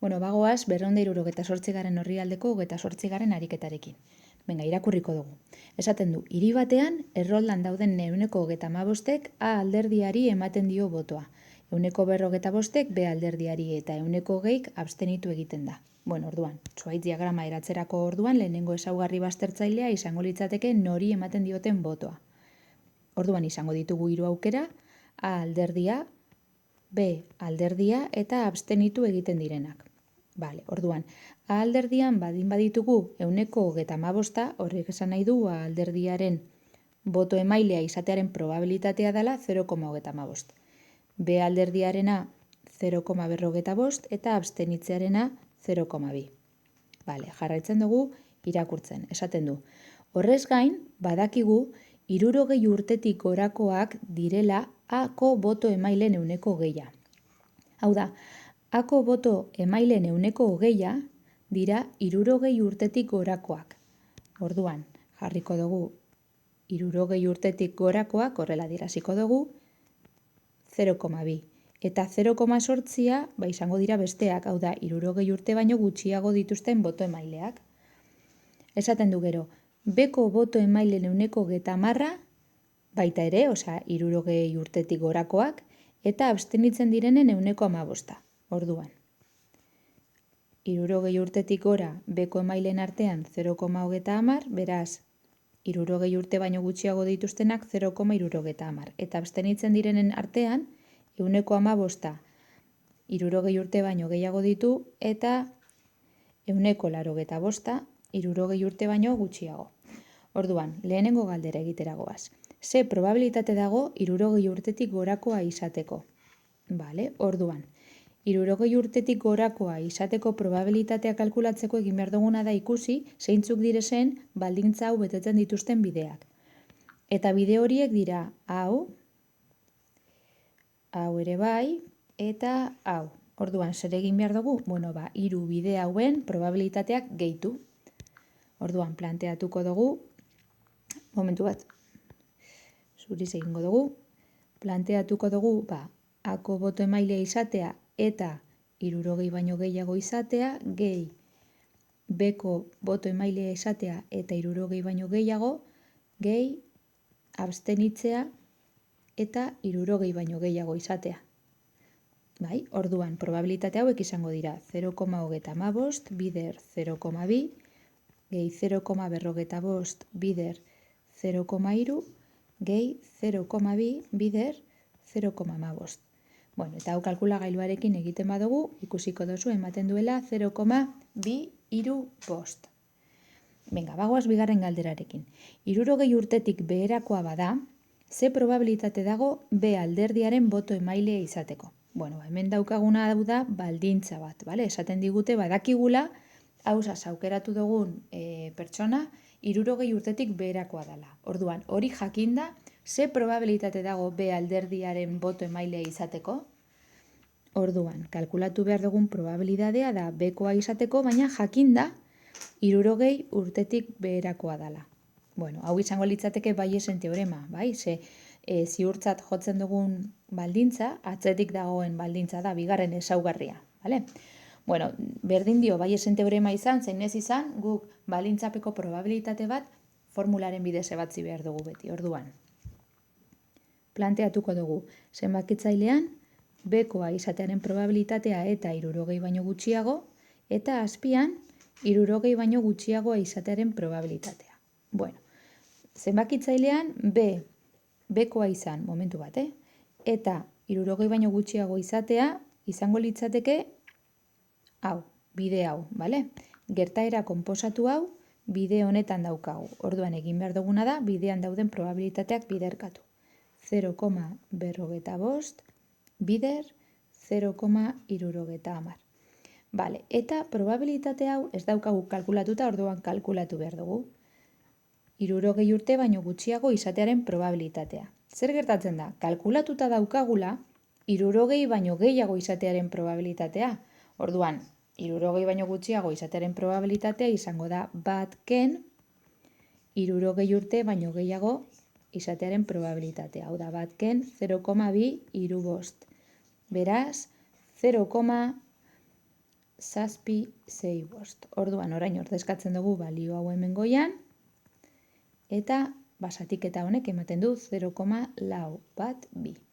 Bueno, bagoaz, 278. orrialdeko 28. ariketarekin. Benga, irakurriko dugu. Esaten du, hiri batean, erroldan dauden ehuneko 35ek A alderdiari ematen dio botoa. Ehuneko 45ek B alderdiari eta ehuneko 20ek abstenitu egiten da. Bueno, orduan, zuhaitz diagrama eratzerako orduan, lehenengo ezaugarri baztertzailea izango litzateke nori ematen dioten botoa. Orduan, izango ditugu 3 aukera, A alderdia, B alderdia eta abstenitu egiten direnak. Vale, orduan, A alderdian baditugu ehuneko 35, horrek esan nahi du A alderdiaren boto emailea izatearen probabilitatea dela 0,35. B alderdiarena 0,45 eta abstenitzearena 0,2. Vale, jarraitzen dugu irakurtzen, esaten du. Horrez gain, badakigu 60 urtetik gorakoak direla A-ko boto emailen ehuneko 20. Hau da, A-ko boto emailen ehuneko 20 dira 60 urtetik gorakoak. Orduan, jarriko dugu 60 urtetik gorakoak, horrela dirasiko dugu, 0,2. Eta 0,8 izango dira besteak, hau da, 60 urte baino gutxiago dituzten boto emaileak. Esaten du gero, B-ko boto emailen ehuneko 30 baita ere, osea, 60 urtetik gorakoak, eta abstenitzen direnen ehuneko 15. Orduan, 60 urtetik gora B-ko emailen artean 0,30, beraz, 60 urte baino gutxiago dituztenak 0,70. Eta abstenitzen direnen artean, ehuneko 15 60 urte baino gehiago ditu, eta ehuneko 85 60 urte baino gutxiago. Orduan, lehenengo galdera egiteragoaz. Ze probabilitate dago 60 urtetik gorakoa izateko? Vale, orduan, 60 urtetik gorakoa izateko probabilitatea kalkulatzeko egin behar duguna da ikusi zeintzuk direzen baldintza hau betetzen dituzten bideak. Eta bide horiek dira hau ere bai, eta hau. Orduan, zer egin behar dugu? Bueno, 3 bide hauen probabilitateak gehitu. Orduan, planteatuko dugu, momentu bat, zuriz egingo dugu, planteatuko dugu, A-ko boto emailea izatea eta 60 baino gehiago izatea, gehi B-ko boto emailea izatea eta 60 baino gehiago, gehi abstenitzea eta 60 baino gehiago izatea. Bai, orduan, probabilitate hauek izango dira 0,35 bider 0,2, gehi 0,45 bider 0,3, gehi 0,2 bider 0,15. Bueno, eta hau kalkulagailuarekin egiten badugu, ikusiko duzu ematen duela 0,235. Venga, bagoaz bigarren galderarekin. 60 urtetik beherakoa bada, ze probabilitate dago B alderdiaren boto emailea izateko? Bueno, hemen daukaguna hau da baldintza bat, bale? Esaten digute badakigula, hausaz aukeratu dugun pertsona, 60 urtetik beherakoa dela. Orduan, hori jakinda, ze probabilitate dago B alderdiaren boto emailea izateko? Orduan, kalkulatu behar dugun probabilidadea da B-koa izateko, baina jakinda 60 urtetik beherakoa dela. Bueno, hau izango litzateke baiesen teorema, bai? Ze ziurtzat jotzen dugun baldintza, atzetik dagoen baldintza da, bigarren ezaugarria, bale? Bueno, berdin dio baiesen teorema izan, zein ez izan, guk baldintzapeko probabilitate bat formularen bidez ebatzi behar dugu beti. Orduan, planteatuko dugu zenbakitzailean B-koa izatearen probabilitatea eta 60 baino gutxiago, eta azpian 60 baino gutxiagoa izatearen probabilitatea. Bueno, zenbakitzailean B-koa izan, momentu bat, eta 60 baino gutxiago izatea izango litzateke hau, bide hau, bale? Gertaera konposatu hau bide honetan daukagu. Orduan egin behar duguna da bidean dauden probabilitateak biderkatu. 0,45 bider 0,70. Bale, eta probabilitate hau ez daukagu kalkulatuta, orduan kalkulatu behar dugu. 60 urte baino gutxiago izatearen probabilitatea. Zer gertatzen da? Kalkulatuta daukagula 60 baino gehiago izatearen probabilitatea. Orduan, 60 baino gutxiago izatearen probabilitatea izango da batken 60 urte baino gehiago izatearen probabilitatea. Hau da, batken 0,235. Beraz, 0,6. Orduan, orain ordezkatzen dugu balio hau hemen goian, eta zatiketa honek ematen du 0,412.